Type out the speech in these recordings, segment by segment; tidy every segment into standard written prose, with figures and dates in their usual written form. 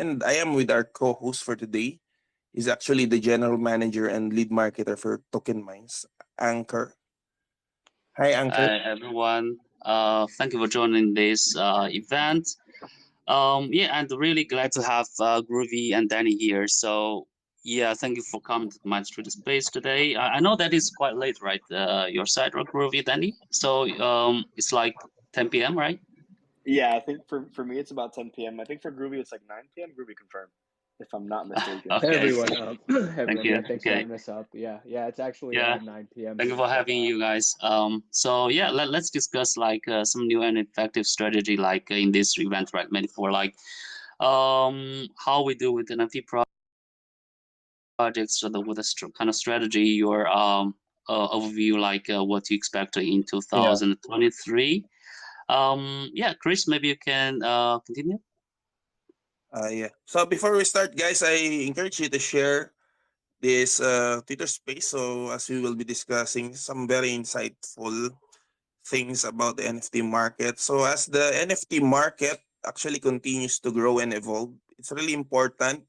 and I am with our co-host for today. He's actually the general manager and lead marketer for Token Minds, Anchor. Hi, Anchor. Hi everyone. Thank you for joining this event. Yeah, and really glad to have Groovy and Danny here. So yeah, thank you for coming to my street space today. I know that it's quite late, right? Your side, right, Groovy, Danny. So it's like 10 p.m., right? Yeah, I think for me it's about 10 p.m. I think for Groovy it's like 9 p.m. Groovy confirmed, if I'm not mistaken. Hey Okay, everyone, thank everyone, you. yeah, thanks for Okay, having us up. Yeah, it's actually yeah. 9 p.m. Thank you here, for but having you guys. So yeah, let's discuss like some new and effective strategy like in this event, right? Maybe for like how we do with NFT projects, so with a kind of strategy, your overview, like what you expect in yeah, 2023. Yeah, Chris, maybe you can continue. Yeah. So before we start, guys, I encourage you to share this Twitter space. So as we will be discussing some very insightful things about the NFT market. So as the NFT market actually continues to grow and evolve, it's really important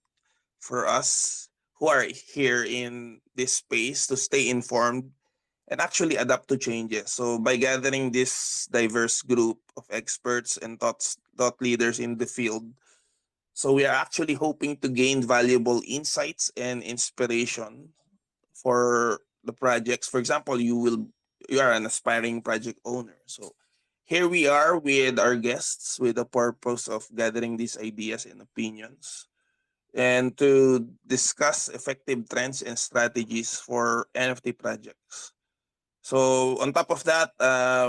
for us who are here in this space to stay informed and actually adapt to changes. So by gathering this diverse group of experts and thought leaders in the field, so we are actually hoping to gain valuable insights and inspiration for the projects. For example, you are an aspiring project owner. So here we are with our guests with the purpose of gathering these ideas and opinions and to discuss effective trends and strategies for NFT projects. So on top of that,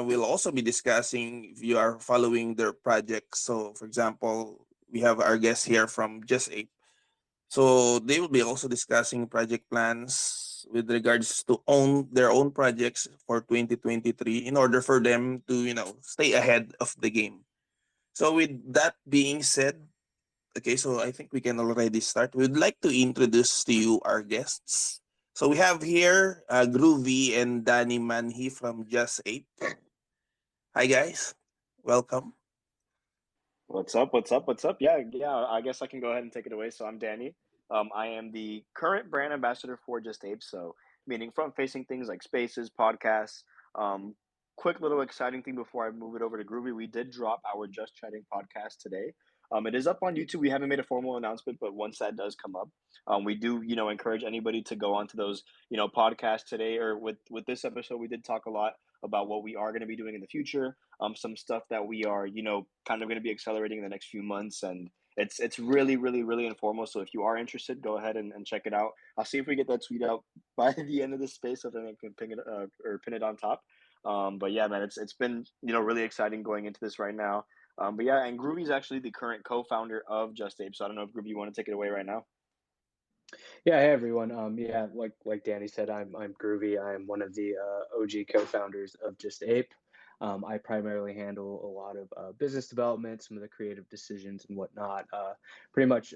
we'll also be discussing if you are following their projects. So for example, we have our guests here from Just Ape. So they will be also discussing project plans with regards to own their own projects for 2023 in order for them to, stay ahead of the game. So with that being said, okay, so I think we can already start. We'd like to introduce to you our guests. So we have here Groovy and Danny Manhi from Just Ape. Hi guys, welcome. What's up? What's up? What's up? Yeah. I guess I can go ahead and take it away. So I'm Danny. I am the current brand ambassador for Just Ape. So meaning front-facing things like spaces, podcasts. Um, Quick little exciting thing before I move it over to Groovy. We did drop our Just Chatting podcast today. It is up on YouTube. We haven't made a formal announcement, but once that does come up, we do encourage anybody to go onto those podcasts today or with this episode. We did talk a lot about what we are going to be doing in the future, some stuff that we are, kind of going to be accelerating in the next few months. And it's really, really, really informal. So if you are interested, go ahead and check it out. I'll see if we get that tweet out by the end of this space so then I can ping it or pin it on top. But yeah, man, it's been, really exciting going into this right now. But yeah, and Groovy is actually the current co-founder of Just Ape. So I don't know if Groovy, you want to take it away right now. yeah. Hey everyone, yeah, like Danny said, I'm Groovy. I'm one of the OG co-founders of Just Ape. I primarily handle a lot of business development, some of the creative decisions and whatnot. Pretty much,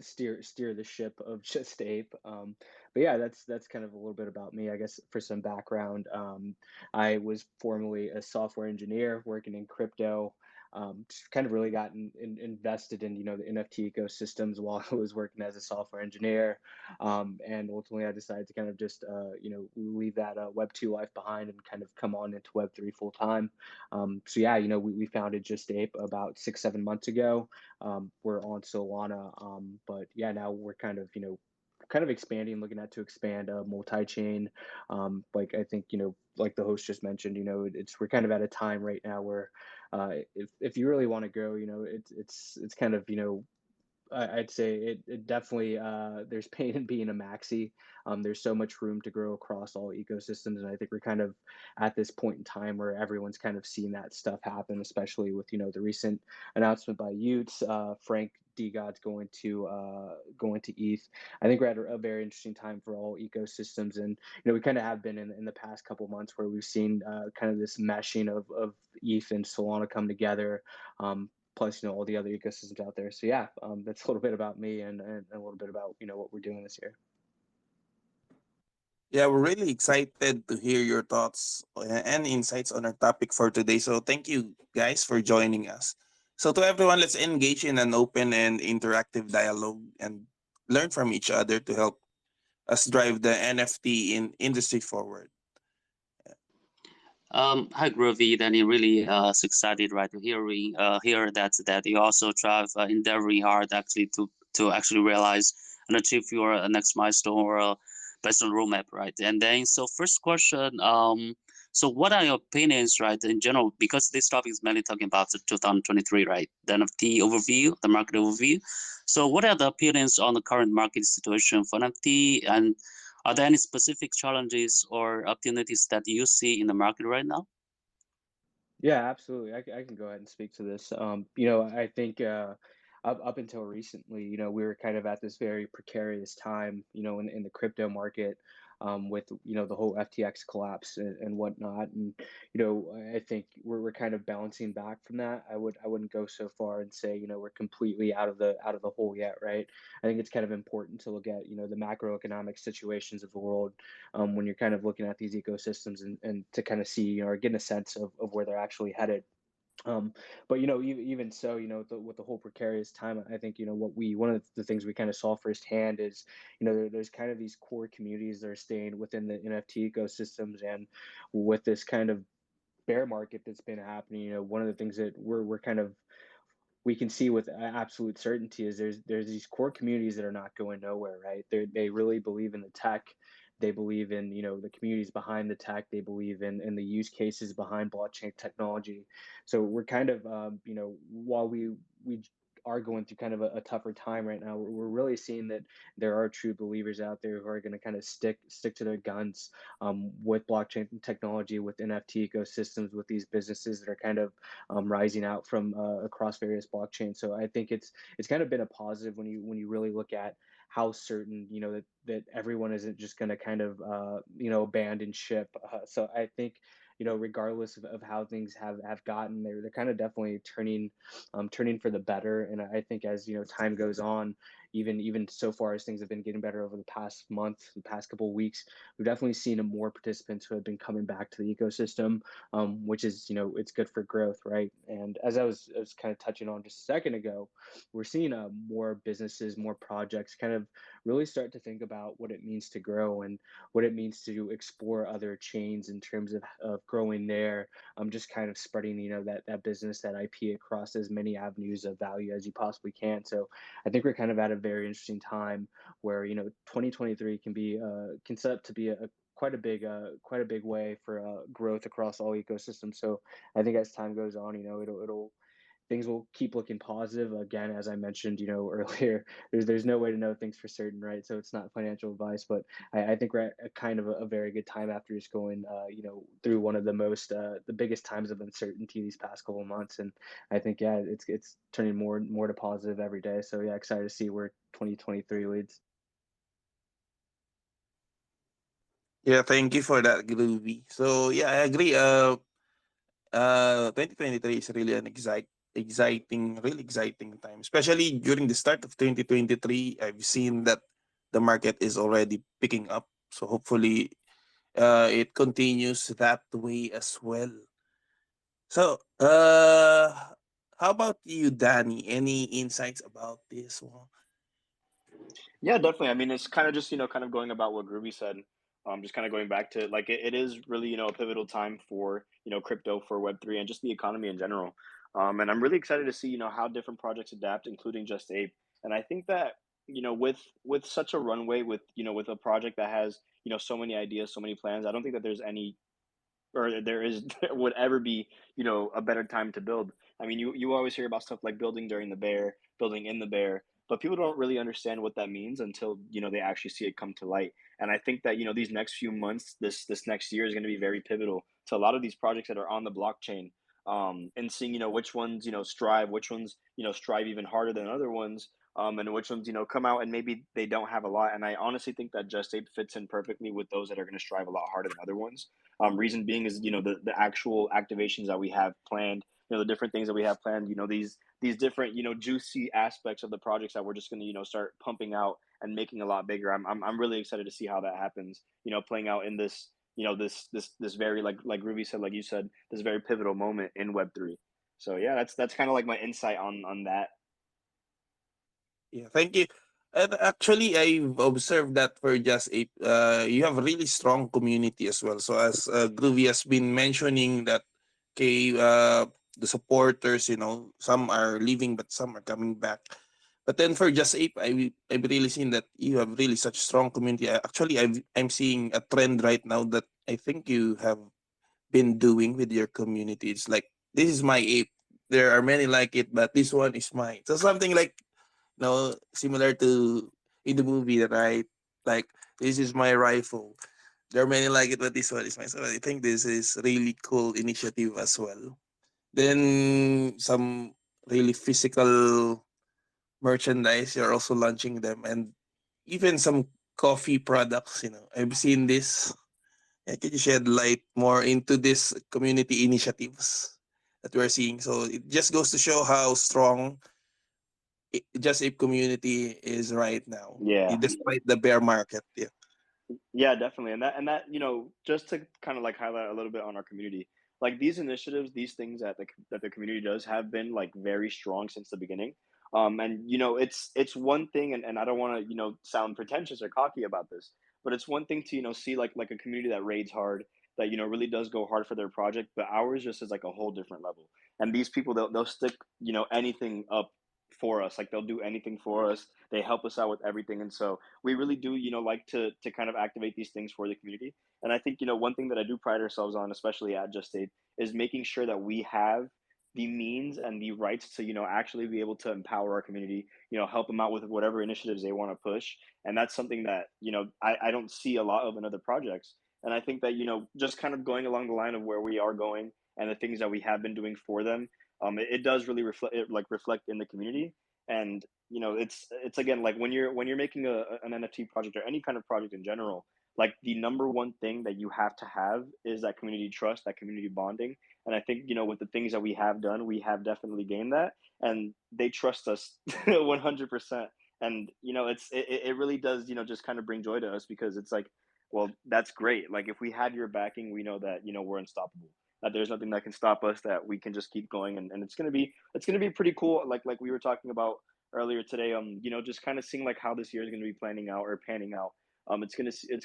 steer the ship of Just Ape. But yeah, that's kind of a little bit about me. I guess for some background, I was formerly a software engineer working in crypto. Just kind of really got invested in the NFT ecosystems while I was working as a software engineer, and ultimately I decided to kind of just leave that Web 2 life behind and kind of come on into Web 3 full time. So yeah, we founded Just Ape about 6-7 months ago. We're on Solana, but yeah, now we're kind of expanding, looking at to expand multi-chain. Like I think like the host just mentioned, we're kind of at a time right now where if you really want to grow, it's kind of I'd say it definitely there's pain in being a maxi. There's so much room to grow across all ecosystems, and I think we're kind of at this point in time where everyone's kind of seen that stuff happen, especially with the recent announcement by Utes, Frank D God's going to ETH. I think we're at a very interesting time for all ecosystems, and we kind of have been in the past couple months where we've seen kind of this meshing of ETH and Solana come together. Plus all the other ecosystems out there. So yeah, that's a little bit about me and a little bit about what we're doing this year. Yeah, we're really excited to hear your thoughts and insights on our topic for today. So thank you guys for joining us. So to everyone, let's engage in an open and interactive dialogue and learn from each other to help us drive the NFT in industry forward. Hi Groovy, Danny. Really excited, right, to hear that you also try endeavoring hard actually to actually realize and achieve your next milestone or based on roadmap, right? And then so first question, so what are your opinions, right, in general? Because this topic is mainly talking about the 2023, right? The NFT overview, the market overview. So what are the opinions on the current market situation for NFT, and are there any specific challenges or opportunities that you see in the market right now? Yeah, absolutely. I can go ahead and speak to this. I think up until recently, we were kind of at this very precarious time, in the crypto market, with, the whole FTX collapse and whatnot. And, I think we're kind of bouncing back from that. I wouldn't go so far and say, we're completely out of the hole yet, right? I think it's kind of important to look at, the macroeconomic situations of the world, when you're kind of looking at these ecosystems and to kind of see, or getting a sense of where they're actually headed. Um, but even so, with the whole precarious time, I think one of the things we kind of saw firsthand is there's kind of these core communities that are staying within the NFT ecosystems, and with this kind of bear market that's been happening, one of the things that we're kind of we can see with absolute certainty is there's these core communities that are not going nowhere, right? They really believe in the tech. They believe in the communities behind the tech. They believe in the use cases behind blockchain technology. So we're kind of while we are going through kind of a tougher time right now, we're really seeing that there are true believers out there who are going to kind of stick to their guns, with blockchain technology, with NFT ecosystems, with these businesses that are kind of rising out from across various blockchains. So I think it's kind of been a positive when you really look at how certain that everyone isn't just going to kind of abandon ship. So I think regardless of how things have gotten, they're kind of definitely turning for the better. And I think as time goes on, even so far as things have been getting better over the past month, the past couple of weeks, we've definitely seen more participants who have been coming back to the ecosystem, which is it's good for growth, right? And as I was kind of touching on just a second ago, we're seeing more businesses, more projects, kind of really start to think about what it means to grow and what it means to explore other chains in terms of growing there. Just kind of spreading that business, that IP across as many avenues of value as you possibly can. So I think we're kind of at a very interesting time where 2023 can set up to be a quite a big way for growth across all ecosystems. So I think as time goes on, it'll things will keep looking positive. Again, as I mentioned, earlier, there's no way to know things for certain, right? So it's not financial advice, but I think we're at a kind of a very good time after just going, through one of the biggest times of uncertainty these past couple of months. And I think, yeah, it's turning more to positive every day. So yeah, excited to see where 2023 leads. Yeah, thank you for that, Groovy. So yeah, I agree. 2023 is really an really exciting time, especially during the start of 2023. I've seen that the market is already picking up. So hopefully, it continues that way as well. So, how about you, Danny? Any insights about this one? Yeah, definitely. I mean, it's kind of just, kind of going about what Groovy said. Just kind of going back to like it is really, a pivotal time for, crypto, for Web3, and just the economy in general. And I'm really excited to see, how different projects adapt, including Just Ape. And I think that, with such a runway, with a project that has, so many ideas, so many plans, I don't think that there's any, or there is there would ever be, a better time to build. I mean, you always hear about stuff like building during the bear, building in the bear, but people don't really understand what that means until they actually see it come to light. And I think that these next few months, this next year, is going to be very pivotal to a lot of these projects that are on the blockchain, and seeing which ones strive, which ones strive even harder than other ones, and which ones come out and maybe they don't have a lot. And I honestly think that Just Ape fits in perfectly with those that are going to strive a lot harder than other ones. Reason being is the actual activations that we have planned, the different things that we have planned, these different juicy aspects of the projects that we're just going to start pumping out and making a lot bigger. I'm really excited to see how that happens. Playing out in this this very, like Ruby said, like you said, this very pivotal moment in Web3. So yeah, that's kind of like my insight on that. Yeah, thank you. And actually, I've observed that for Just Ape, you have a really strong community as well. So as Groovy has been mentioning that, okay, the supporters, some are leaving, but some are coming back. But then for Just Ape, I've really seen that you have really such strong community. Actually, I'm seeing a trend right now that I think you have been doing with your community. It's like, this is my ape. There are many like it, but this one is mine. So something like, similar to in the movie, right? Like, this is my rifle. There are many like it, but this one is mine. So I think this is really cool initiative as well. Then some really physical merchandise, you're also launching them, and even some coffee products. I've seen this. Yeah, can you shed light more into this community initiatives that we're seeing? So it just goes to show how strong Just Ape community is right now, Yeah. despite the bear market. Yeah. Yeah, definitely. And that, just to kind of like highlight a little bit on our community, like these initiatives, these things that the community does have been like very strong since the beginning. And it's one thing, and I don't want to, sound pretentious or cocky about this, but it's one thing to, see like a community that raids hard, that, really does go hard for their project, but ours just is like a whole different level. And these people, they'll stick, anything up for us. Like they'll do anything for us. They help us out with everything. And so we really do, like to kind of activate these things for the community. And I think, one thing that I do pride ourselves on, especially at Just Aid, is making sure that we have the means and the rights to, actually be able to empower our community, help them out with whatever initiatives they want to push. And that's something that, I don't see a lot of in other projects. And I think that, just kind of going along the line of where we are going and the things that we have been doing for them, it does really reflect in the community. And it's again, like when you're making an NFT project or any kind of project in general, like the number one thing that you have to have is that community trust, that community bonding. And I think, with the things that we have done, we have definitely gained that, and they trust us 100%. And it really does, just kind of bring joy to us, because it's like, well, that's great. Like if we had your backing, we know that, we're unstoppable, that there's nothing that can stop us, that we can just keep going. And it's gonna be pretty cool, like we were talking about earlier today. Just kind of seeing like how this year is going to be planning out or panning out. It's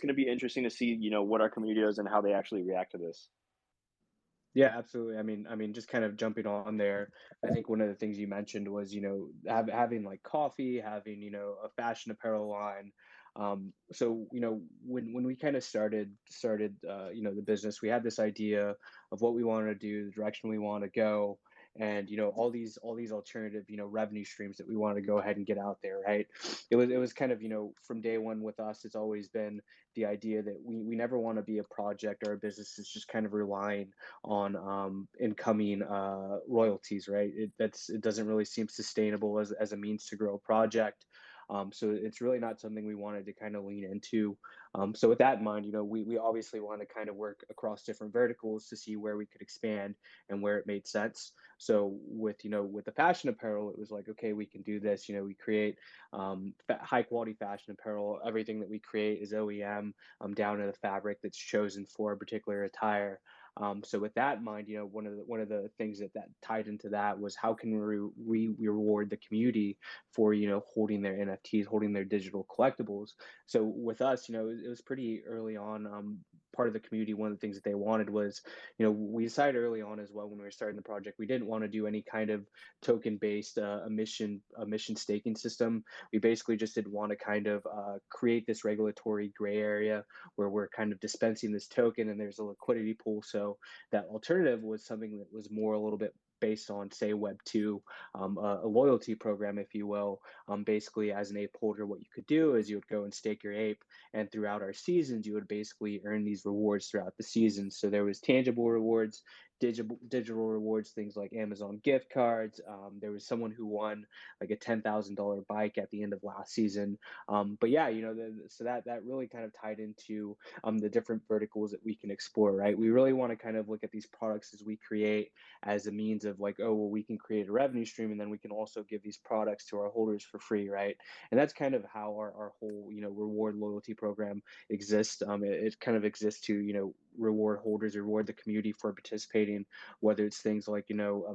gonna be interesting to see, what our community does and how they actually react to this. Yeah, absolutely. I mean, just kind of jumping on there. I think one of the things you mentioned was, having like coffee, having, a fashion apparel line. So, when we kind of started, the business, we had this idea of what we wanted to do, the direction we want to go, and, all these alternative, revenue streams that we wanted to go ahead and get out there, right? It was kind of, from day one with us, it's always been the idea that we never want to be a project or a business that's just kind of relying on incoming royalties, right? It doesn't really seem sustainable as a means to grow a project. So it's really not something we wanted to kind of lean into. So with that in mind, we obviously want to kind of work across different verticals to see where we could expand and where it made sense. So with the fashion apparel, it was like, okay, we can do this. We create high quality fashion apparel. Everything that we create is OEM, down to the fabric that's chosen for a particular attire. So with that in mind, one of the things that tied into that was how can we reward the community for holding their NFTs, holding their digital collectibles. So with us, it was pretty early on. Part of the community, one of the things that they wanted was, we decided early on as well when we were starting the project, we didn't want to do any kind of token based emission staking system. We basically just did want to kind of create this regulatory gray area where we're kind of dispensing this token and there's a liquidity pool. So that alternative was something that was more a little bit based on, say, Web 2, a loyalty program, if you will. Basically, as an ape holder, what you could do is you would go and stake your ape, and throughout our seasons, you would basically earn these rewards throughout the season. So there was tangible rewards, digital rewards, things like Amazon gift cards. There was someone who won like a $10,000 bike at the end of last season. But yeah, so that really kind of tied into the different verticals that we can explore, right? We really want to kind of look at these products as we create as a means of like, oh, well, we can create a revenue stream and then we can also give these products to our holders for free, right? And that's kind of how our whole, reward loyalty program exists. It kind of exists to, reward holders, reward the community for participating, whether it's things like,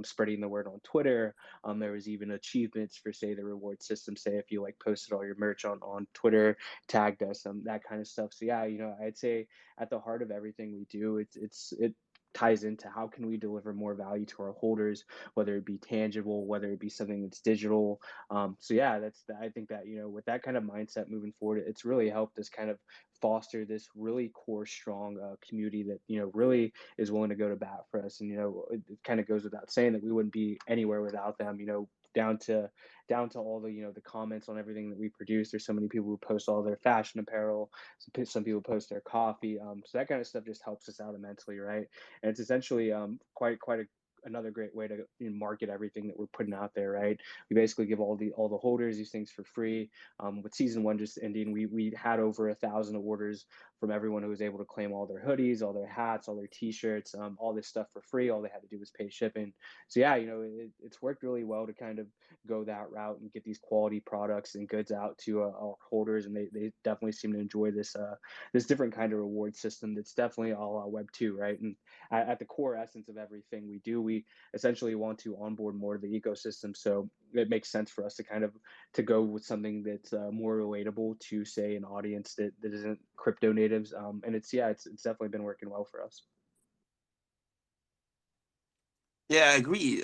spreading the word on Twitter. There was even achievements for, say, the reward system. Say if you like posted all your merch on Twitter, tagged us, that kind of stuff. So yeah, I'd say at the heart of everything we do, it ties into how can we deliver more value to our holders, whether it be tangible, whether it be something that's digital. So yeah, I think that, with that kind of mindset moving forward, it's really helped us kind of foster this really core, strong community that, really is willing to go to bat for us. And, it kind of goes without saying that we wouldn't be anywhere without them, down to all the, the comments on everything that we produce. There's so many people who post all their fashion apparel. Some people post their coffee. So that kind of stuff just helps us out immensely, right? And it's essentially quite another great way to market everything that we're putting out there, right? We basically give all the holders these things for free. With season one just ending, we had over 1,000 orders from everyone who was able to claim all their hoodies, all their hats, all their T-shirts, all this stuff for free. All they had to do was pay shipping. So yeah, it's worked really well to kind of go that route and get these quality products and goods out to our holders, and they definitely seem to enjoy this different kind of reward system that's definitely all Web 2, right? And at the core essence of everything we do, we essentially want to onboard more to the ecosystem. So it makes sense for us to kind of to go with something that's more relatable to, say, an audience that isn't crypto natives. And it's definitely been working well for us. Yeah, I agree.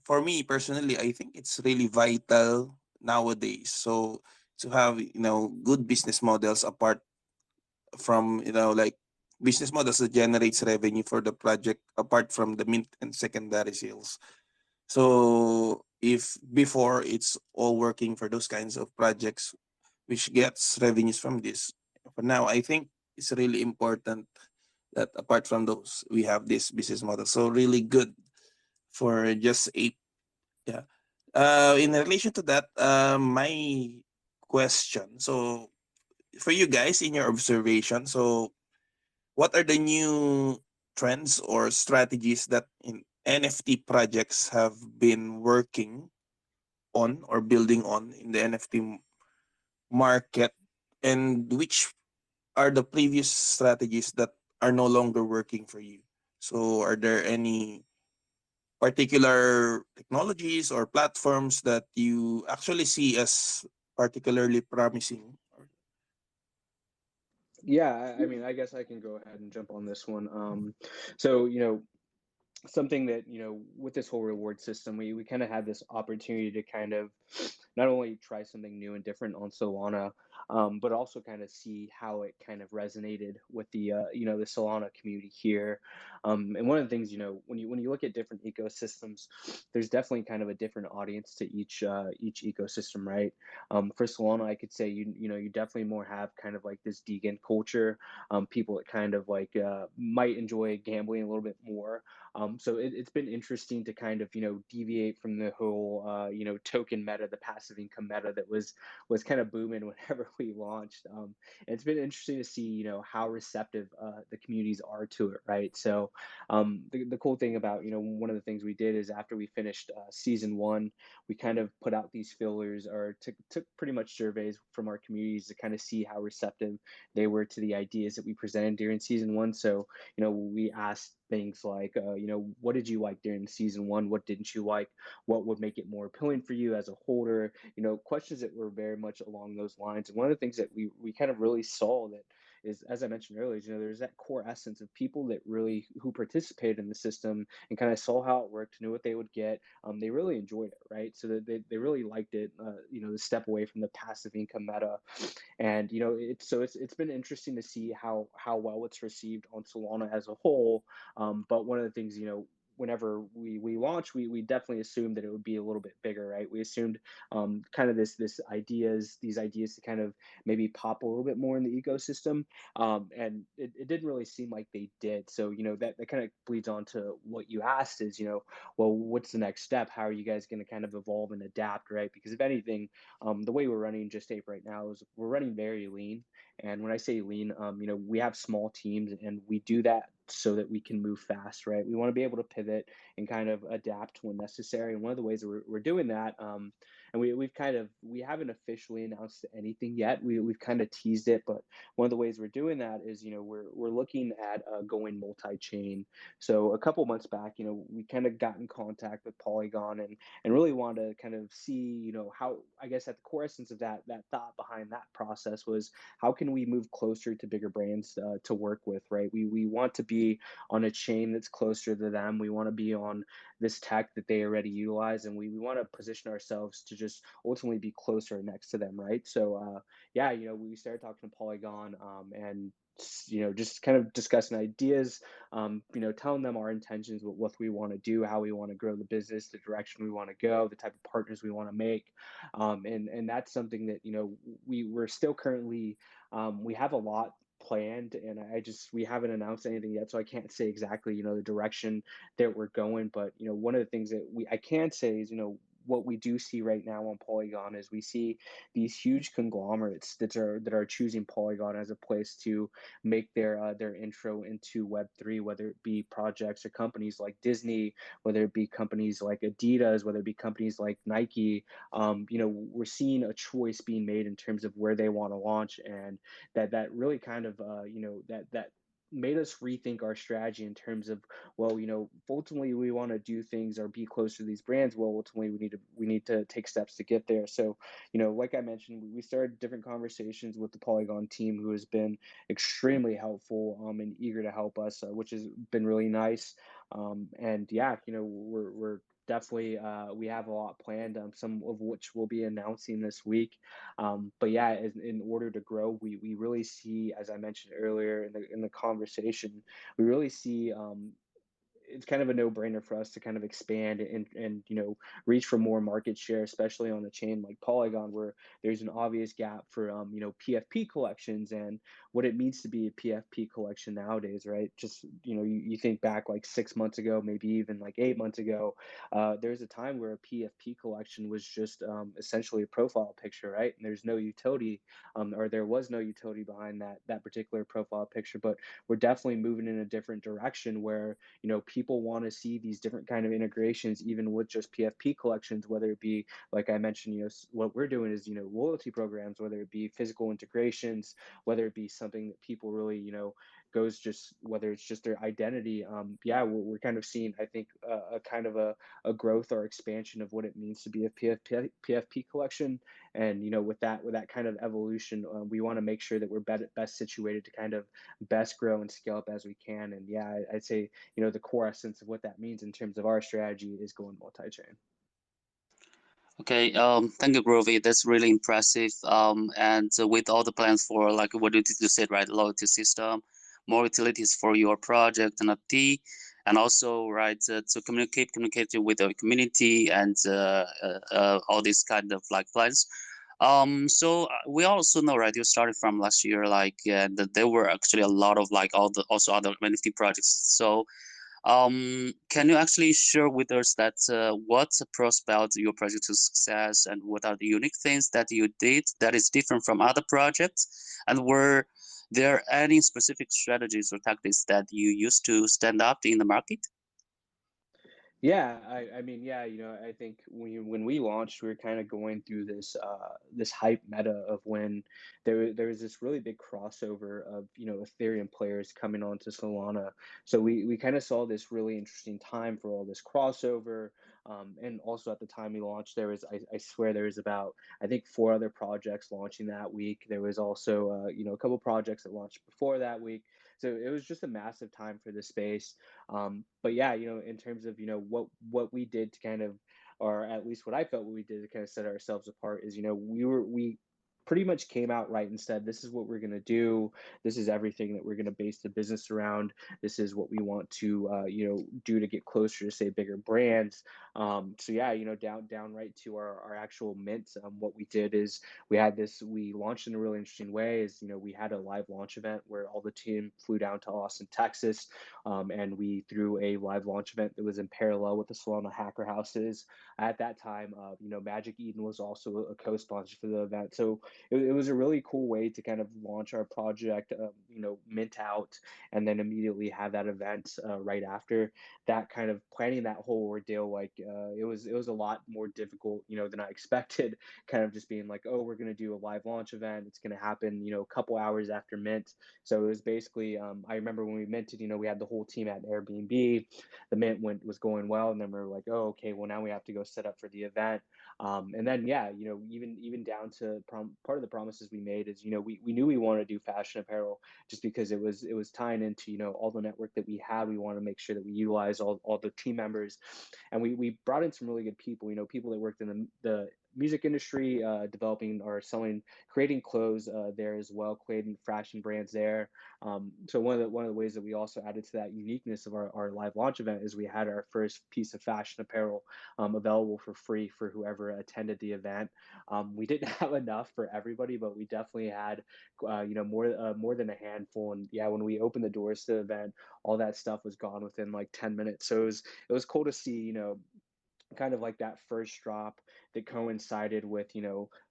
For me personally, I think it's really vital nowadays. So to have good business models apart from like business models that generates revenue for the project apart from the mint and secondary sales. So if before it's all working for those kinds of projects which gets revenues from this, for now I think it's really important that apart from those we have this business model. So really good for just eight. Yeah. In relation to that, my question. So for you guys in your observation, so what are the new trends or strategies that in NFT projects have been working on or building on in the NFT market, and which are the previous strategies that are no longer working for you? So, are there any particular technologies or platforms that you actually see as particularly promising? Yeah, I mean, I guess I can go ahead and jump on this one. So something that, with this whole reward system, we kind of had this opportunity to kind of not only try something new and different on Solana, but also kind of see how it kind of resonated with the Solana community here. And one of the things, when you look at different ecosystems, there's definitely kind of a different audience to each ecosystem, right? For Solana, I could say you definitely more have kind of like this Deegan culture, people that kind of like might enjoy gambling a little bit more. So it's been interesting to kind of deviate from the whole token meta, the passive income meta that was kind of booming whenever we launched. And it's been interesting to see how receptive the communities are to it, right? So the cool thing about one of the things we did is after we finished season one, we kind of put out these fillers or took pretty much surveys from our communities to kind of see how receptive they were to the ideas that we presented during season one. So we asked things like, what did you like during season one? What didn't you like? What would make it more appealing for you as a holder? Questions that were very much along those lines. And one of the things that we kind of really saw that is, as I mentioned earlier, there's that core essence of people that really who participated in the system and kind of saw how it worked, knew what they would get. They really enjoyed it, right? So that they really liked it. The step away from the passive income meta, and it's been interesting to see how well it's received on Solana as a whole. But one of the things, whenever we launched, we definitely assumed that it would be a little bit bigger, right? We assumed kind of these ideas to kind of maybe pop a little bit more in the ecosystem, and it didn't really seem like they did. So that kind of bleeds on to what you asked is, well, what's the next step? How are you guys going to kind of evolve and adapt, right? Because if anything, the way we're running Just Ape right now is we're running very lean. And when I say lean, we have small teams, and we do that so that we can move fast, right? We want to be able to pivot and kind of adapt when necessary. And one of the ways that we're doing that, and we haven't officially announced anything yet. We've kind of teased it, but one of the ways we're doing that is, we're looking at going multi-chain. So a couple months back, we kind of got in contact with Polygon and really want to kind of see, how, I guess, at the core essence of that thought behind that process was, how can we move closer to bigger brands to work with, right? We want to be on a chain that's closer to them. We want to be on this tech that they already utilize, and we want to position ourselves to just ultimately be closer next to them, right? So yeah, we started talking to Polygon, and just kind of discussing ideas, telling them our intentions, what we want to do, how we want to grow the business, the direction we want to go, the type of partners we want to make, and that's something that we're still currently, we have a lot planned, and we haven't announced anything yet, so I can't say exactly the direction that we're going. But one of the things that I can say is, what we do see right now on Polygon is we see these huge conglomerates that are choosing Polygon as a place to make their intro into Web3, whether it be projects or companies like Disney, whether it be companies like Adidas, whether it be companies like Nike. We're seeing a choice being made in terms of where they want to launch, and that really kind of that made us rethink our strategy in terms of, well, ultimately we want to do things or be closer to these brands. Well, ultimately we need to take steps to get there. So like I mentioned, we started different conversations with the Polygon team, who has been extremely helpful, and eager to help us, which has been really nice. And yeah, we're definitely, we have a lot planned, some of which we'll be announcing this week. But yeah, in order to grow, we really see, as I mentioned earlier in the conversation, we really see, it's kind of a no-brainer for us to kind of expand and reach for more market share, especially on a chain like Polygon, where there's an obvious gap for PFP collections and what it means to be a PFP collection nowadays, right? Just you think back like 6 months ago, maybe even like 8 months ago, there's a time where a PFP collection was just essentially a profile picture, right? And there's no utility, or there was no utility behind that particular profile picture. But we're definitely moving in a different direction where people want to see these different kind of integrations, even with just PFP collections, whether it be, like I mentioned, what we're doing is loyalty programs, whether it be physical integrations, whether it be something that people really goes, just whether it's just their identity. Yeah, we're kind of seeing, I think, a kind of a growth or expansion of what it means to be a PFP collection. And with that kind of evolution, we want to make sure that we're best situated to kind of best grow and scale up as we can. And yeah, I'd say the core essence of what that means in terms of our strategy is going multi-chain. Okay, thank you, Groovy. That's really impressive. And with all the plans for, like what you said, right, loyalty system, more utilities for your project NFT, and also, right, to communicating with the community and all these kind of like plans. So we also know, right, you started from last year, like that there were actually a lot of like all the also other NFT projects. So can you actually share with us that what propelled your project to success, and what are the unique things that you did that is different from other projects? And were there any specific strategies or tactics that you used to stand up in the market? Yeah, I mean, yeah, I think when we launched, we were kind of going through this hype meta of when there was this really big crossover of Ethereum players coming onto Solana. So we kind of saw this really interesting time for all this crossover. And also at the time we launched, there was, I swear there was about, I think, 4 other projects launching that week. There was also a couple projects that launched before that week. So it was just a massive time for the space. But yeah, in terms of what we did to kind of, or at least what I felt what we did to kind of set ourselves apart is we pretty much came out right and said, this is what we're going to do. This is everything that we're going to base the business around. This is what we want to do to get closer to, say, bigger brands. So yeah, downright to our actual mint. What we did is we launched in a really interesting way. Is we had a live launch event where all the team flew down to Austin, Texas, and we threw a live launch event that was in parallel with the Solana Hacker Houses. At that time, Magic Eden was also a co-sponsor for the event. So it was a really cool way to kind of launch our project, mint out, and then immediately have that event right after. That kind of planning that whole ordeal, it was a lot more difficult, than I expected. Kind of just being like, oh, we're gonna do a live launch event. It's gonna happen, a couple hours after mint. So it was basically, I remember when we minted, we had the whole team at Airbnb. The mint was going well, and then we were like, oh, okay, well now we have to go set up for the event. And then yeah, even down to part of the promises we made is, we knew we wanted to do fashion apparel just because it was tying into, all the network that we had. We want to make sure that we utilize all the team members, and we brought in some really good people, people that worked in the music industry, developing or selling, creating clothes there as well, creating fashion brands there. So one of the ways that we also added to that uniqueness of our live launch event is we had our first piece of fashion apparel available for free for whoever attended the event. We didn't have enough for everybody, but we definitely had more than a handful. And yeah, when we opened the doors to the event, all that stuff was gone within like 10 minutes. So it was cool to see, kind of like that first drop that coincided with,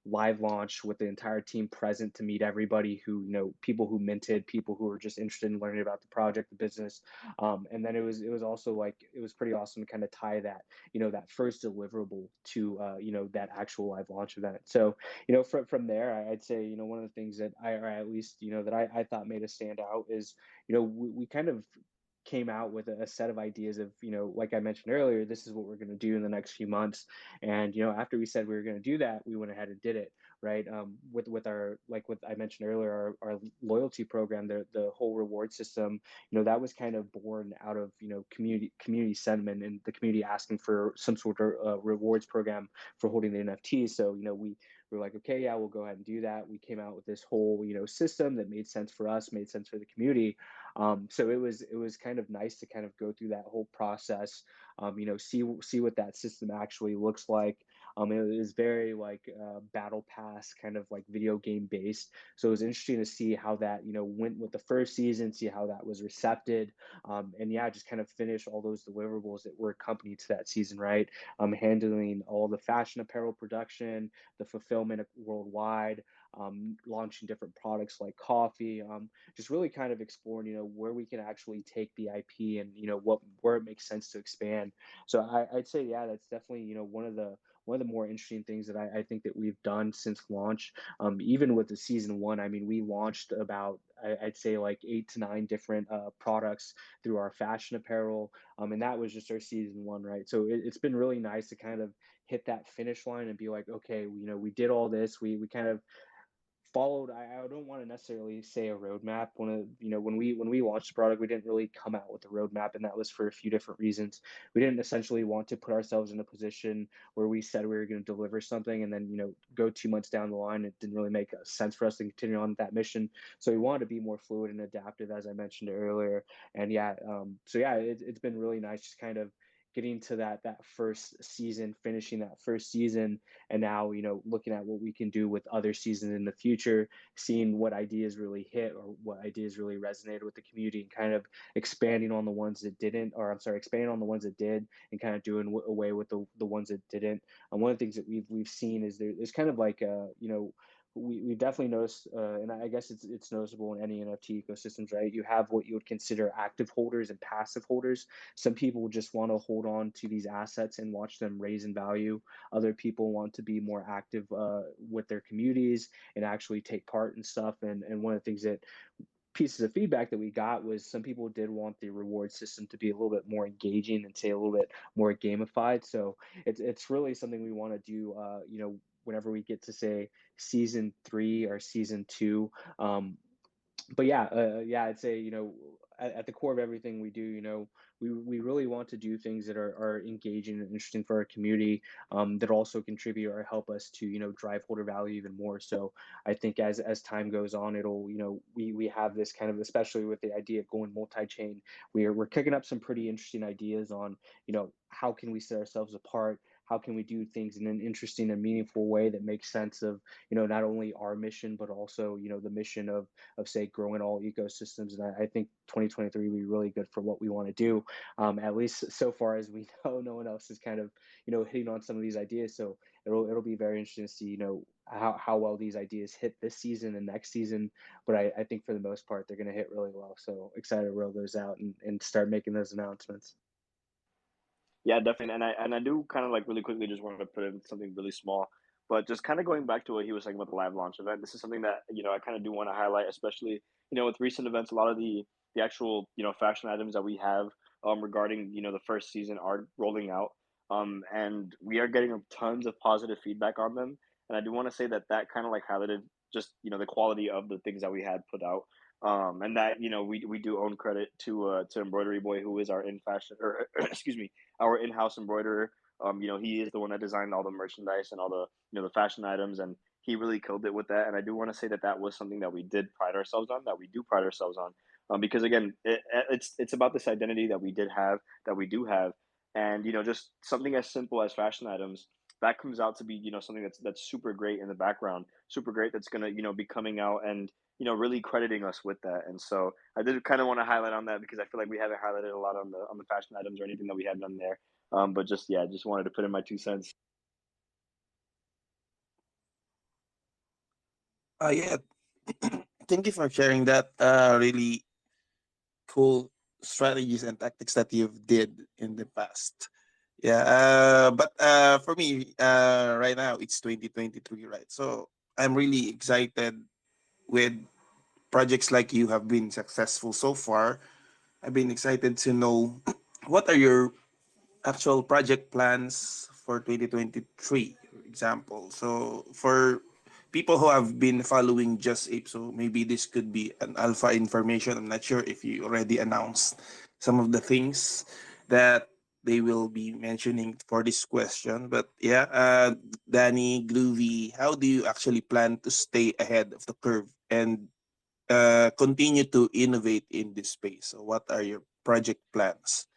live launch with the entire team present to meet everybody who, people who minted, people who were just interested in learning about the project, the business. And then it was also like, it was pretty awesome to kind of tie that, that first deliverable to, that actual live launch event. So, from there, I'd say, one of the things that or at least, that I thought made us stand out is, we kind of came out with a set of ideas of, like I mentioned earlier, this is what we're going to do in the next few months. And, after we said we were going to do that, we went ahead and did it. Right. With our, like what I mentioned earlier, our loyalty program, the whole reward system, that was kind of born out of, community sentiment and the community asking for some sort of rewards program for holding the NFTs. So, we were like, okay, yeah, we'll go ahead and do that. We came out with this whole, system that made sense for us, made sense for the community. So it was kind of nice to kind of go through that whole process, see what that system actually looks like. It was very like battle pass kind of like video game based. So it was interesting to see how that, went with the first season, see how that was recepted, and yeah, just kind of finish all those deliverables that were accompanied to that season, right? Handling all the fashion apparel production, the fulfillment worldwide, launching different products like coffee, just really kind of exploring, where we can actually take the IP and, where it makes sense to expand. So I'd say, yeah, that's definitely, one of the more interesting things that I think that we've done since launch. Even with the season one, I mean, we launched about, I'd say like 8 to 9 different products through our fashion apparel. And that was just our season one, right? So it's been really nice to kind of hit that finish line and be like, okay, we did all this. We kind of followed. I don't want to necessarily say a roadmap. When we launched the product, we didn't really come out with a roadmap, and that was for a few different reasons. We didn't essentially want to put ourselves in a position where we said we were going to deliver something and then, go 2 months down the line. It didn't really make sense for us to continue on that mission. So we wanted to be more fluid and adaptive, as I mentioned earlier. And yeah, so yeah, it's been really nice just kind of getting to that first season, finishing that first season, and now, looking at what we can do with other seasons in the future, seeing what ideas really hit or what ideas really resonated with the community, and kind of expanding on the ones that didn't, or I'm sorry, expanding on the ones that did, and kind of doing away with the ones that didn't. And one of the things that we've seen is there's kind of like we definitely noticed, and I guess it's noticeable in any NFT ecosystems, right? You have what you would consider active holders and passive holders. Some people just want to hold on to these assets and watch them raise in value. Other people want to be more active with their communities and actually take part in stuff. And one of the things that pieces of feedback that we got was some people did want the reward system to be a little bit more engaging and say a little bit more gamified. So it's really something we want to do. Whenever we get to say season 3 or season 2. But yeah, I'd say, at the core of everything we do, we really want to do things that are engaging and interesting for our community, that also contribute or help us to, drive holder value even more. So I think as time goes on, it'll, we have this kind of, especially with the idea of going multi-chain, we're kicking up some pretty interesting ideas on, how can we set ourselves apart? How can we do things in an interesting and meaningful way that makes sense of, not only our mission, but also, the mission of say growing all ecosystems. And I think 2023 will be really good for what we want to do. At least so far as we know, no one else is kind of, hitting on some of these ideas. So it'll be very interesting to see, how well these ideas hit this season and next season. But I think for the most part, they're going to hit really well. So excited to roll those out and start making those announcements. Yeah, definitely. And I do kind of like really quickly just wanted to put in something really small, but just kind of going back to what he was saying about the live launch event. This is something that I kind of do want to highlight, especially with recent events. A lot of the actual fashion items that we have regarding the first season are rolling out, and we are getting tons of positive feedback on them. And I do want to say that that kind of like highlighted just the quality of the things that we had put out. And that we do own credit to Embroidery Boy, who is our in fashion or excuse me, our in-house embroiderer. He is the one that designed all the merchandise and all the the fashion items, and he really killed it with that. And I do want to say that that was something that we did pride ourselves on, that we do pride ourselves on, because again, it's about this identity that we did have, that we do have, and just something as simple as fashion items that comes out to be something that's super great in the background, super great that's gonna be coming out and really crediting us with that. And so I did kind of want to highlight on that because I feel like we haven't highlighted a lot on the fashion items or anything that we had done there. But just yeah, just wanted to put in my 2 cents. Yeah, thank you for sharing that. Really cool strategies and tactics that you've did in the past. Yeah, but for me, right now it's 2023, right? So I'm really excited with projects like you have been successful so far. I've been excited to know what are your actual project plans for 2023, for example. So for people who have been following Just Ape, so maybe this could be an alpha information. I'm not sure if you already announced some of the things that they will be mentioning for this question. But yeah, Danny, Groovy, how do you actually plan to stay ahead of the curve and continue to innovate in this space? So what are your project plans?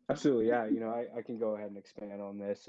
Absolutely, yeah. I can go ahead and expand on this.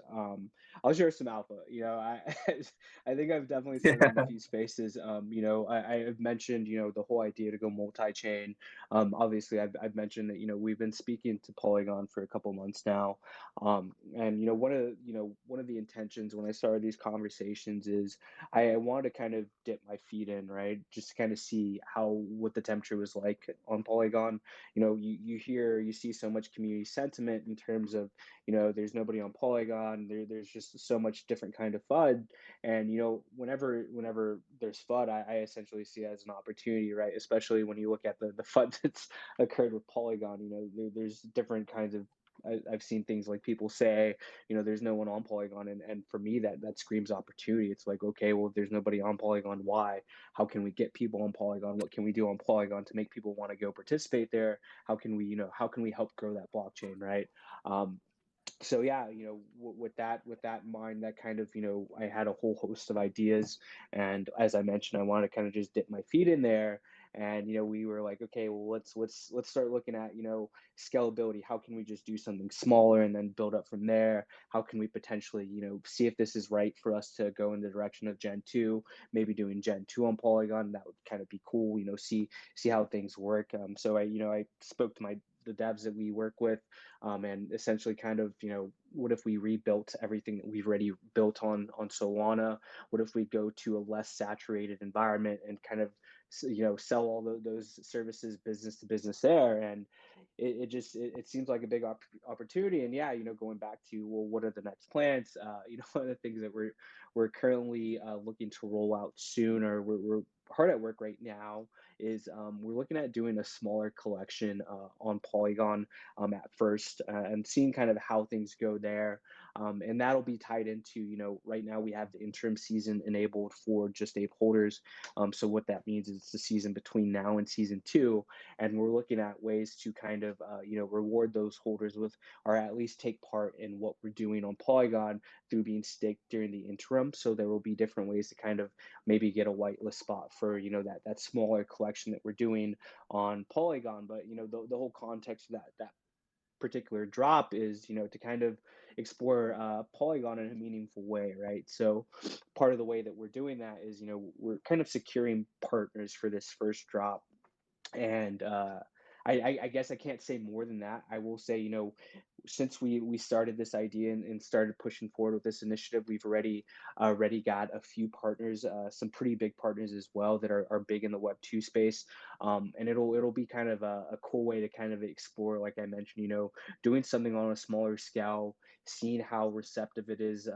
I'll share some alpha. I think I've definitely said it in a few spaces. I've mentioned, the whole idea to go multi-chain. Obviously, I've mentioned that, we've been speaking to Polygon for a couple months now. And one of the intentions when I started these conversations is I wanted to kind of dip my feet in, right? Just to kind of see what the temperature was like on Polygon. You see so much community sentiment in terms of there's nobody on Polygon, there's just so much different kind of FUD. And whenever there's FUD, I essentially see it as an opportunity, right? Especially when you look at the FUD that's occurred with Polygon. There's different kinds of I've seen things like people say, there's no one on Polygon, and for me that screams opportunity. It's like, okay, well, if there's nobody on Polygon, why? How can we get people on Polygon? What can we do on Polygon to make people want to go participate there? How can we help grow that blockchain, right? So yeah, with that in mind, that kind of I had a whole host of ideas, and as I mentioned, I wanted to kind of just dip my feet in there. And we were like, okay, well, let's start looking at scalability. How can we just do something smaller and then build up from there? How can we potentially see if this is right for us to go in the direction of Gen 2, maybe doing Gen 2 on Polygon? That would kind of be cool. See how things work. So I spoke to the devs that we work with, and essentially kind of what if we rebuilt everything that we've already built on Solana? What if we go to a less saturated environment and kind of sell all those services business to business there? And it seems like a big opportunity. And yeah, going back to, well, what are the next plans? One of the things that we're currently looking to roll out soon, or we're hard at work right now, is we're looking at doing a smaller collection on Polygon at first, and seeing kind of how things go there. And that'll be tied into, right now we have the interim season enabled for Just Ape holders. So what that means is it's the season between now and season 2. And we're looking at ways to kind of, reward those holders with, or at least take part in what we're doing on Polygon through being staked during the interim. So there will be different ways to kind of maybe get a whitelist spot for, that smaller collection that we're doing on Polygon. But, the whole context of that particular drop is to kind of explore Polygon in a meaningful way, right? So part of the way that we're doing that is we're kind of securing partners for this first drop. And I guess I can't say more than that. I will say, since we started this idea and started pushing forward with this initiative, we've already got a few partners, some pretty big partners as well that are big in the Web 2 space. And it'll be kind of a cool way to kind of explore, like I mentioned, doing something on a smaller scale, seeing how receptive it is,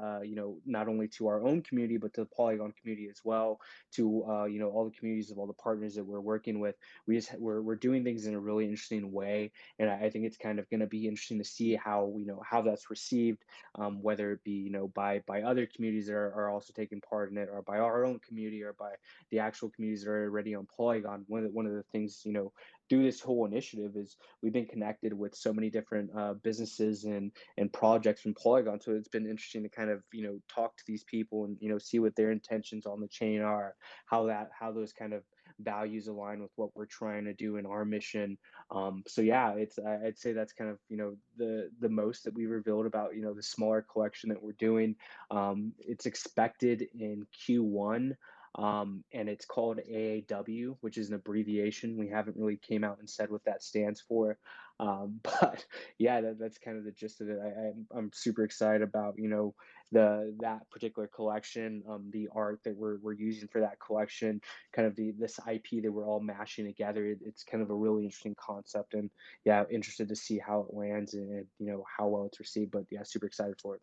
not only to our own community but to the Polygon community as well, to all the communities of all the partners that we're working with. We're doing things in a really interesting way, and I think it's kind of going to be interesting to see how how that's received, whether it be by other communities that are also taking part in it, or by our own community, or by the actual communities that are already on Polygon. One of the things through this whole initiative is we've been connected with so many different businesses and projects from Polygon. So it's been interesting to kind of talk to these people and see what their intentions on the chain are, how those kind of values align with what we're trying to do in our mission. So yeah, I'd say that's kind of the most that we revealed about the smaller collection that we're doing. It's expected in Q1. And it's called AAW, which is an abbreviation. We haven't really came out and said what that stands for, but yeah, that's kind of the gist of it. I'm super excited about that particular collection, the art that we're using for that collection, kind of this IP that we're all mashing together. It's kind of a really interesting concept, and yeah, interested to see how it lands and how well it's received. But yeah, super excited for it.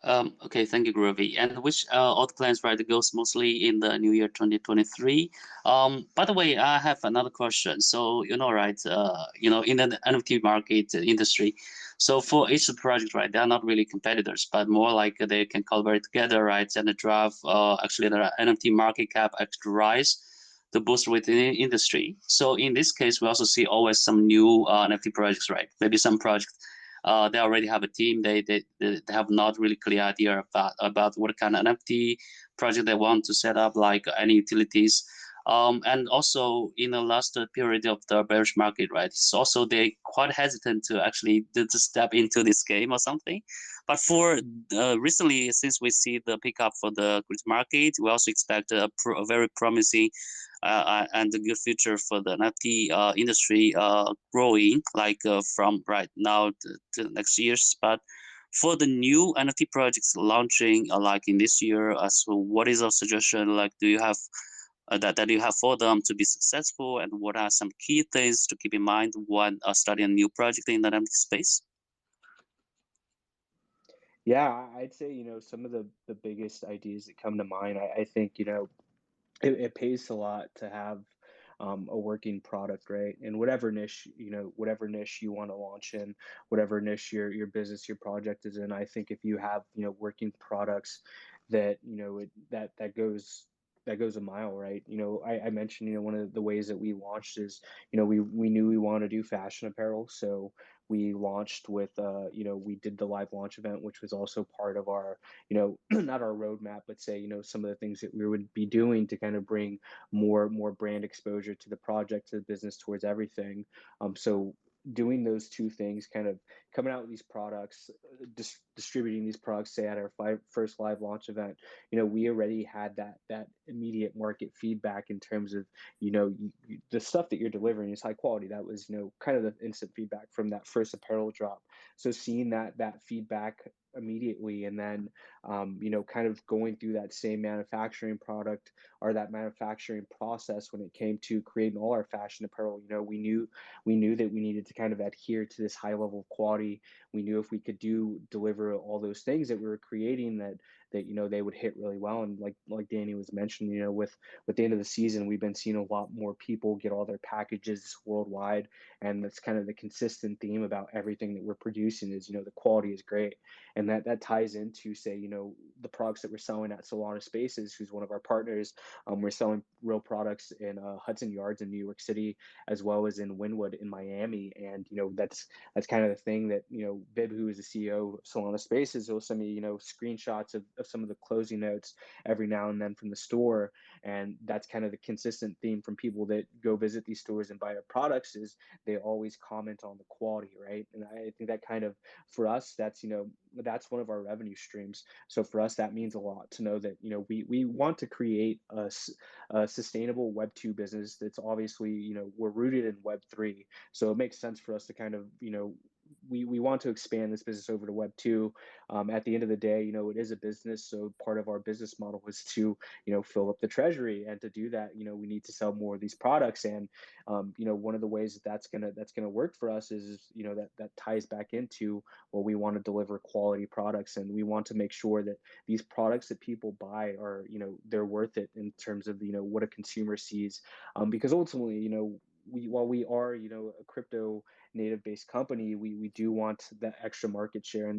Okay, thank you, Groovy. And which all the plans right goes mostly in the new year 2023. By the way, I have another question. So right, in the NFT market industry, so for each project, right, they are not really competitors, but more like they can collaborate together, right, and drive actually the NFT market cap actually rise to boost within the industry. So in this case, we also see always some new NFT projects, right? Maybe some projects they already have a team. They have not really clear idea about what kind of NFT project they want to set up, like any utilities. And also in the last period of the bearish market, right? So also they quite hesitant to actually to step into this game or something. But for recently, since we see the pickup for the crypto market, we also expect a very promising and a good future for the NFT industry growing like from right now to next years. But for the new NFT projects launching like in this year, so what is your suggestion? Like, do you have that you have for them to be successful, and what are some key things to keep in mind when starting a new project in the NFT space? Yeah, I'd say some of the biggest ideas that come to mind. I think it pays a lot to have a working product, right? And whatever niche you want to launch in, whatever niche your business, your project is in. I think if you have working products that that goes a mile, right? I mentioned one of the ways that we launched is we knew we wanted to do fashion apparel, so we launched with we did the live launch event, which was also part of our not our roadmap, but say some of the things that we would be doing to kind of bring more brand exposure to the project, to the business, towards everything. So doing those two things, kind of coming out with these products, distributing these products, say at our first live launch event, we already had that immediate market feedback in terms of the stuff that you're delivering is high quality. That was kind of the instant feedback from that first apparel drop. So seeing that feedback immediately, and then kind of going through that same manufacturing product or that manufacturing process when it came to creating all our fashion apparel. We knew that we needed to kind of adhere to this high level of quality. We knew if we could deliver all those things that we were creating, that they would hit really well. And like Danny was mentioning, with the end of the season, we've been seeing a lot more people get all their packages worldwide, and that's kind of the consistent theme about everything that we're producing is the quality is great. And that ties into, say, the products that we're selling at Solana Spaces, who's one of our partners. We're selling real products in Hudson Yards in New York City, as well as in Wynwood in Miami. And that's kind of the thing that Bib, who is the CEO of Solana Spaces, will send me screenshots of of some of the closing notes every now and then from the store. And that's kind of the consistent theme from people that go visit these stores and buy our products is they always comment on the quality, right? And I think that kind of, for us, that's, that's one of our revenue streams. So for us, that means a lot to know that, we want to create a sustainable Web 2 business that's obviously, we're rooted in Web 3. So it makes sense for us to kind of, we want to expand this business over to Web 2. At the end of the day, it is a business. So part of our business model is to, fill up the treasury. And to do that, we need to sell more of these products. And, one of the ways that that's gonna work for us is, that ties back into, well, we want to deliver quality products, and we want to make sure that these products that people buy are, they're worth it in terms of, what a consumer sees. Because ultimately, while we are, a crypto native based company, we do want that extra market share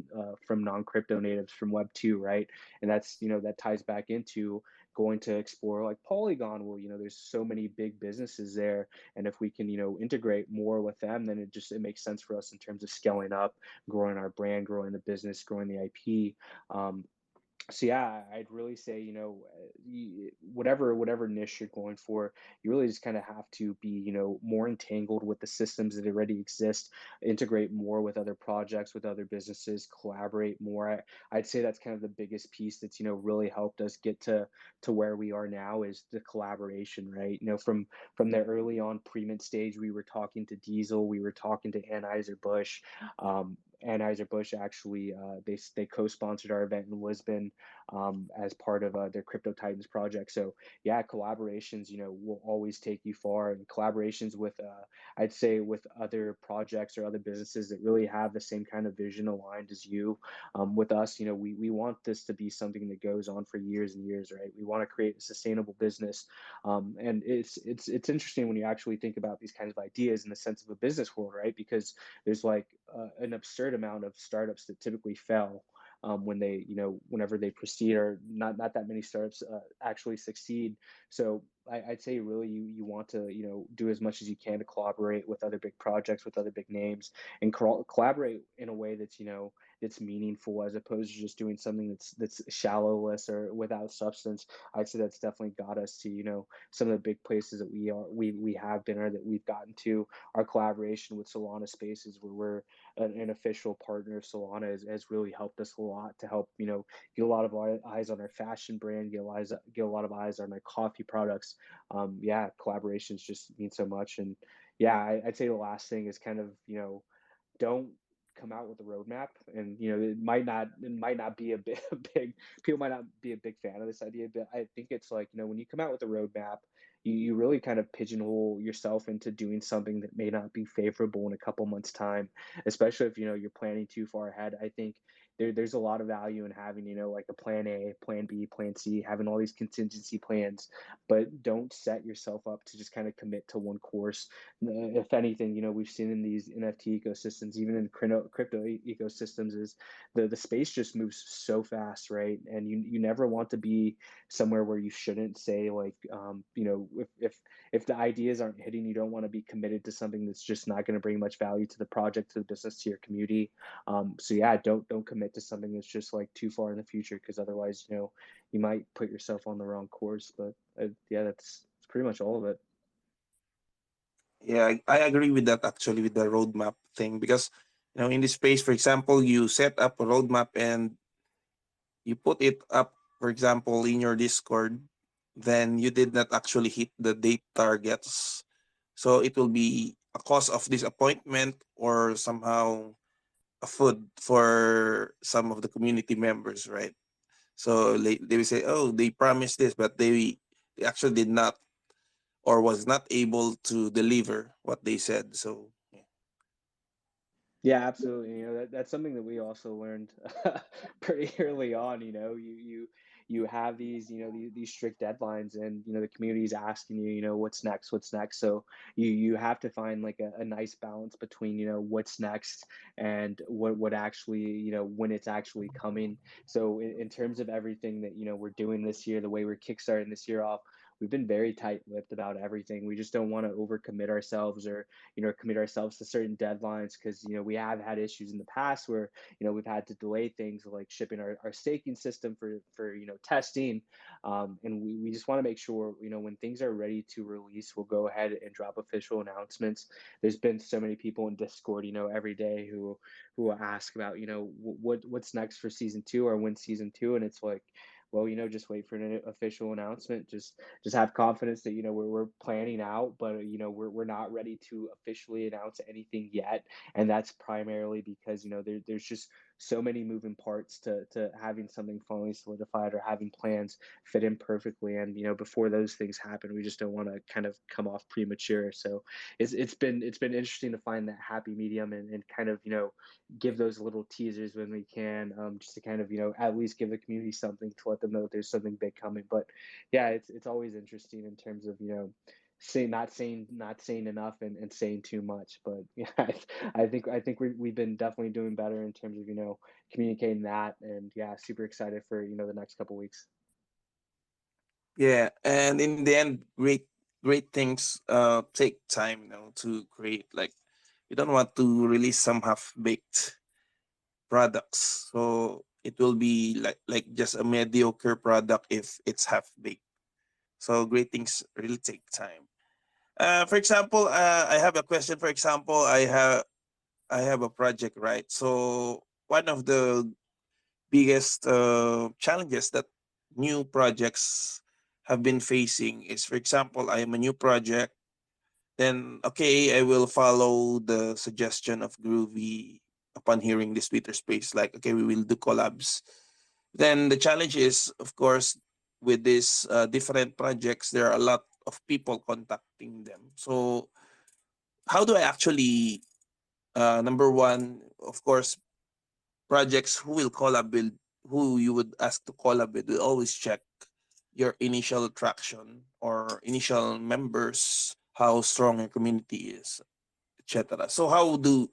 from non-crypto natives from Web 2, right? And that's, that ties back into going to explore like Polygon. Well, there's so many big businesses there, and if we can, integrate more with them, then it makes sense for us in terms of scaling up, growing our brand, growing the business, growing the IP. So yeah, I'd really say, whatever niche you're going for, you really just kind of have to be, more entangled with the systems that already exist, integrate more with other projects, with other businesses, collaborate more. I'd say that's kind of the biggest piece that's, really helped us get to where we are now, is the collaboration, right? From the early on pre-mint stage, we were talking to Diesel, we were talking to Anheuser-Busch. Anheuser-Busch actually, they co-sponsored our event in Lisbon, as part of their Crypto Titans project. So yeah, collaborations, will always take you far, and collaborations with, I'd say, with other projects or other businesses that really have the same kind of vision aligned as you. With us, we want this to be something that goes on for years and years, right? We want to create a sustainable business. And it's interesting when you actually think about these kinds of ideas in the sense of a business world, right? Because there's like an absurd amount of startups that typically fail, when they, whenever they proceed, or not that many startups actually succeed. So I'd say really you want to, do as much as you can to collaborate with other big projects, with other big names, and collaborate in a way that's, that's meaningful, as opposed to just doing something that's shallowless or without substance. I'd say that's definitely got us to, some of the big places that we have been, or that we've gotten to. Our collaboration with Solana Spaces, where we're an official partner of Solana, has really helped us a lot to help, get a lot of eyes on our fashion brand, get a lot of eyes on our coffee products. Yeah, collaborations just mean so much. And yeah, I'd say the last thing is kind of, don't come out with a roadmap. And it might not be a big, a big people might not be a big fan of this idea, but I think it's like, when you come out with a roadmap, you really kind of pigeonhole yourself into doing something that may not be favorable in a couple months time, especially if, you're planning too far ahead. I think there's a lot of value in having, like a plan A, plan B, plan C, having all these contingency plans, but don't set yourself up to just kind of commit to one course. If anything, we've seen in these NFT ecosystems, even in crypto ecosystems, is the space just moves so fast, right? And you never want to be somewhere where you shouldn't. Say like, if the ideas aren't hitting, you don't want to be committed to something that's just not going to bring much value to the project, to the business, to your community. So yeah, don't commit to something that's just like too far in the future, because otherwise, you might put yourself on the wrong course. But yeah, that's pretty much all of it. Yeah, I agree with that actually, with the roadmap thing, because in this space, for example, you set up a roadmap and you put it up, for example, in your Discord, then you did not actually hit the date targets. So it will be a cause of disappointment, or somehow a food for some of the community members, right? So they will say, oh, they promised this, but they actually did not, or was not able to deliver what they said. So yeah. Yeah, absolutely. That's something that we also learned pretty early on. You have these, these strict deadlines, and the community's asking you, what's next, what's next. So you have to find like a nice balance between, what's next, and what actually, when it's actually coming. So in terms of everything that we're doing this year, the way we're kickstarting this year off, we've been very tight-lipped about everything. We just don't want to overcommit ourselves, or commit ourselves to certain deadlines, because we have had issues in the past where we've had to delay things like shipping our staking system for testing. And we just want to make sure when things are ready to release, we'll go ahead and drop official announcements. There's been so many people in Discord every day who will ask about what's next for season two, or when season two. And it's like, well, just wait for an official announcement. Just have confidence that we're planning out, but we're not ready to officially announce anything yet. And that's primarily because there's just so many moving parts to having something finally solidified, or having plans fit in perfectly. And before those things happen, we just don't want to kind of come off premature. So it's been interesting to find that happy medium, and kind of give those little teasers when we can, just to kind of at least give the community something to let them know that there's something big coming. But yeah, it's always interesting in terms of saying enough, and saying too much. But yeah, I think we've been definitely doing better in terms of communicating that. And yeah, super excited for the next couple weeks. Yeah, and in the end, great things take time, to create. Like, you don't want to release some half baked products, so it will be like just a mediocre product if it's half baked. So great things really take time. For example, I have a question. For example, I have a project, right? So one of the biggest challenges that new projects have been facing is, for example, I am a new project. Then, okay, I will follow the suggestion of Groovy upon hearing this Twitter space. Like, okay, we will do collabs. Then the challenge is, of course, with these different projects, there are a lot of people contacting them. So, how do I actually, number one, of course, projects who will collab with, who you would ask to collab with, will always check your initial traction or initial members, how strong your community is, etc. So how do,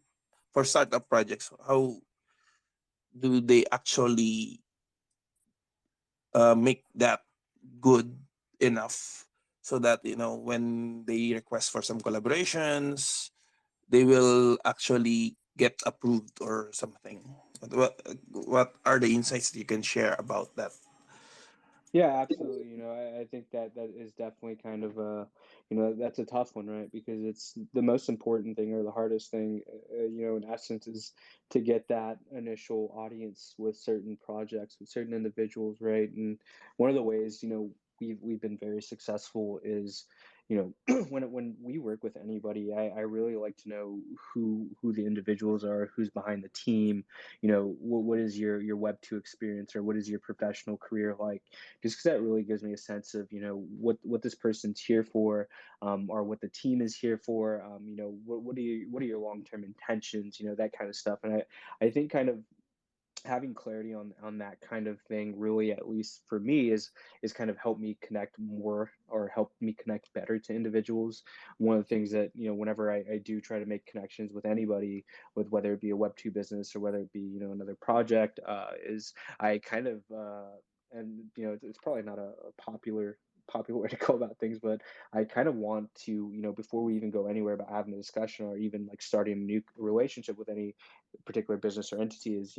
for startup projects, how do they actually make that good enough, so that when they request for some collaborations, they will actually get approved or something? What are the insights that you can share about that? Yeah, absolutely. I think that is definitely kind of that's a tough one, right? Because it's the most important thing, or the hardest thing, in essence, is to get that initial audience with certain projects, with certain individuals, right? And one of the ways, we've been very successful is, when we work with anybody, I really like to know who the individuals are, who's behind the team. What is your Web2 experience, or what is your professional career like? Just because that really gives me a sense of what this person's here for, or what the team is here for. What are your long-term intentions, that kind of stuff. And I think kind of having clarity on that kind of thing, really, at least for me, is kind of helped me connect more, or help me connect better to individuals. One of the things that whenever I do try to make connections with anybody, with whether it be a Web2 business, or whether it be another project, is I kind of and it's probably not a popular way to go about things, but I kind of want to, before we even go anywhere about having a discussion, or even like starting a new relationship with any particular business or entity, is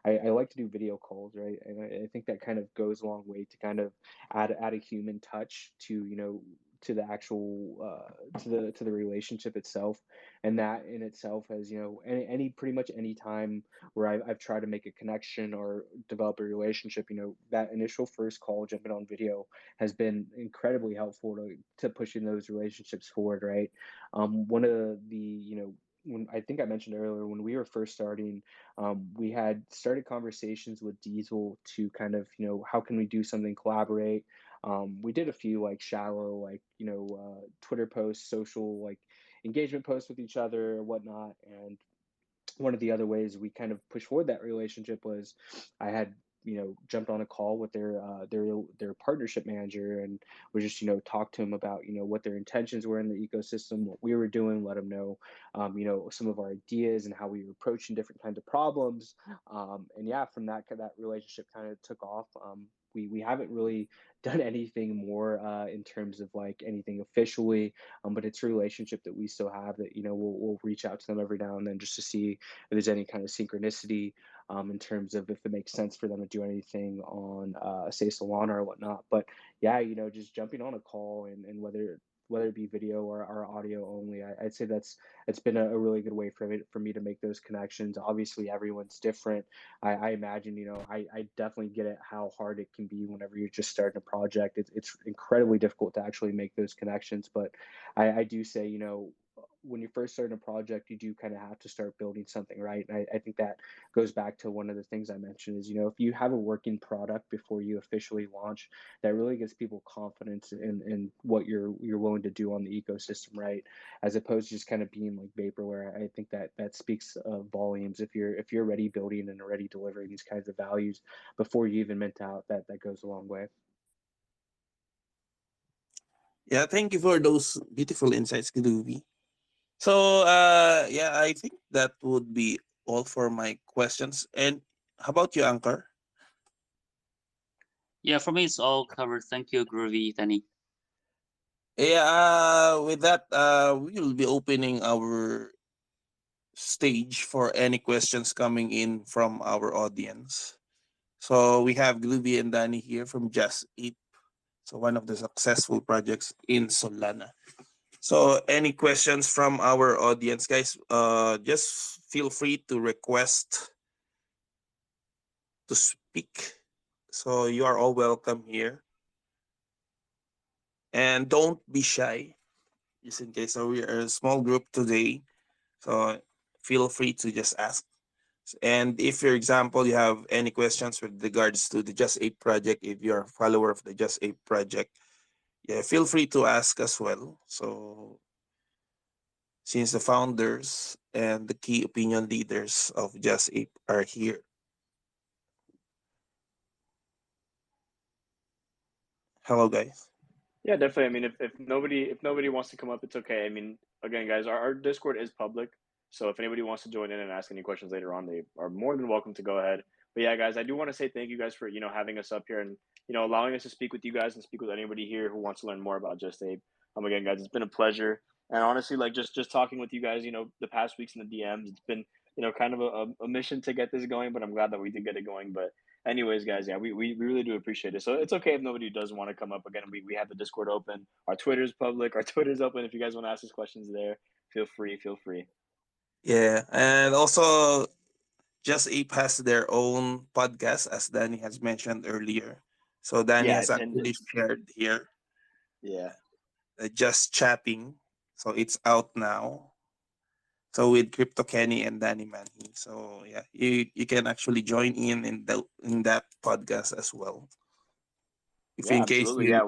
I like to do video calls, right? And I think that kind of goes a long way to kind of add a human touch to to the actual to the relationship itself. And that in itself has any pretty much any time where I've tried to make a connection or develop a relationship, that initial first call, jumping on video, has been incredibly helpful to pushing those relationships forward, right? One of the when I think I mentioned earlier, when we were first starting, we had started conversations with Diesel to kind of, how can we do something, collaborate. We did a few like shallow, like, Twitter posts, social like engagement posts with each other or whatnot. And one of the other ways we kind of push forward that relationship was I had jumped on a call with their partnership manager, and was just talk to him about what their intentions were in the ecosystem, what we were doing, let them know some of our ideas and how we were approaching different kinds of problems. And yeah, from that relationship kind of took off. we haven't really done anything more in terms of like anything officially, but it's a relationship that we still have that, we'll reach out to them every now and then just to see if there's any kind of synchronicity in terms of if it makes sense for them to do anything on, say, Solana or whatnot. But yeah, just jumping on a call and whether it be video or audio only, I'd say it's been a really good way for me to make those connections. Obviously, everyone's different. I imagine, I definitely get it how hard it can be whenever you're just starting a project. It's incredibly difficult to actually make those connections. But I do say, when you first start a project, you do kind of have to start building something, right? And I think that goes back to one of the things I mentioned is, if you have a working product before you officially launch, that really gives people confidence in what you're willing to do on the ecosystem, right? As opposed to just kind of being like vaporware. I think that speaks volumes. If you're already building and already delivering these kinds of values before you even mint out, that goes a long way. Yeah, thank you for those beautiful insights, Groovy. So, yeah, I think that would be all for my questions. And how about you, Anchor? Yeah, for me, it's all covered. Thank you, Groovy, Danny. Yeah, with that, we will be opening our stage for any questions coming in from our audience. So we have Groovy and Danny here from Just Eat. So one of the successful projects in Solana. So any questions from our audience, guys? Just feel free to request to speak. So you are all welcome here, and don't be shy. Just in case, so we are a small group today. So feel free to just ask. And if, for example, you have any questions with regards to the Just Ape project, if you're a follower of the Just Ape project, yeah, feel free to ask as well. So since the founders and the key opinion leaders of Just Ape are here. Hello, guys. Yeah, definitely. I mean, if nobody wants to come up, it's okay. I mean, again, guys, our Discord is public, so if anybody wants to join in and ask any questions later on, they are more than welcome to go ahead. But yeah, guys, I do want to say thank you guys for having us up here and allowing us to speak with you guys and speak with anybody here who wants to learn more about Just Ape. Again, guys, it's been a pleasure, and honestly, like just talking with you guys, the past weeks in the DMs, it's been kind of a mission to get this going, but I'm glad that we did get it going. But anyways, guys, yeah, we really do appreciate it. So it's okay if nobody does want to come up. Again, we have the Discord open. Our Twitter's public. Our Twitter's open. If you guys want to ask us questions there, feel free. Feel free. Yeah, and also Just Ape has their own podcast, as Danny has mentioned earlier. So Danny Yeah, I has pinned it. actually shared here, Yeah. Just Chatting. So it's out now. So with Crypto Kenny and Danny Manhi. So yeah, you can actually join in that podcast as well. If Yeah, in case absolutely. you Yeah,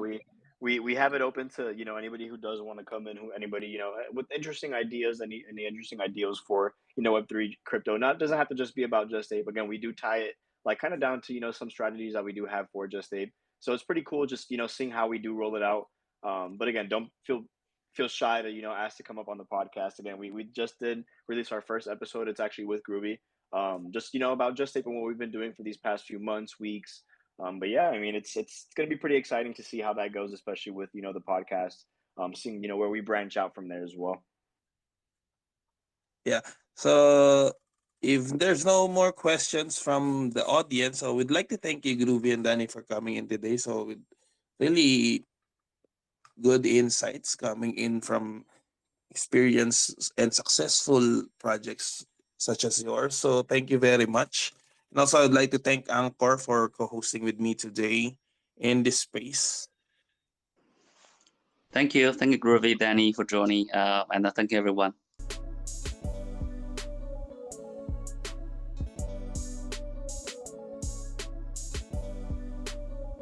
we have it open to anybody who does want to come in, who anybody with interesting ideas, any interesting ideas for Web3 crypto. Not doesn't have to just be about Just Ape. Again, we do tie it like kind of down to some strategies that we do have for Just Ape. So it's pretty cool just seeing how we do roll it out. But again, don't feel shy to ask to come up on the podcast. Again, we just did release our first episode. It's actually with Groovy. Just about Just Ape and what we've been doing for these past few months, weeks. But yeah, I mean, it's going to be pretty exciting to see how that goes, especially with the podcast. Seeing where we branch out from there as well. yeah. So if there's no more questions from the audience, so we'd like to thank you, Groovy and Danny, for coming in today. So with really good insights coming in from experience and successful projects such as yours. So thank you very much. And also I'd like to thank Anchor for co-hosting with me today in this space. Thank you, Groovy, Danny, for joining, and thank you, everyone.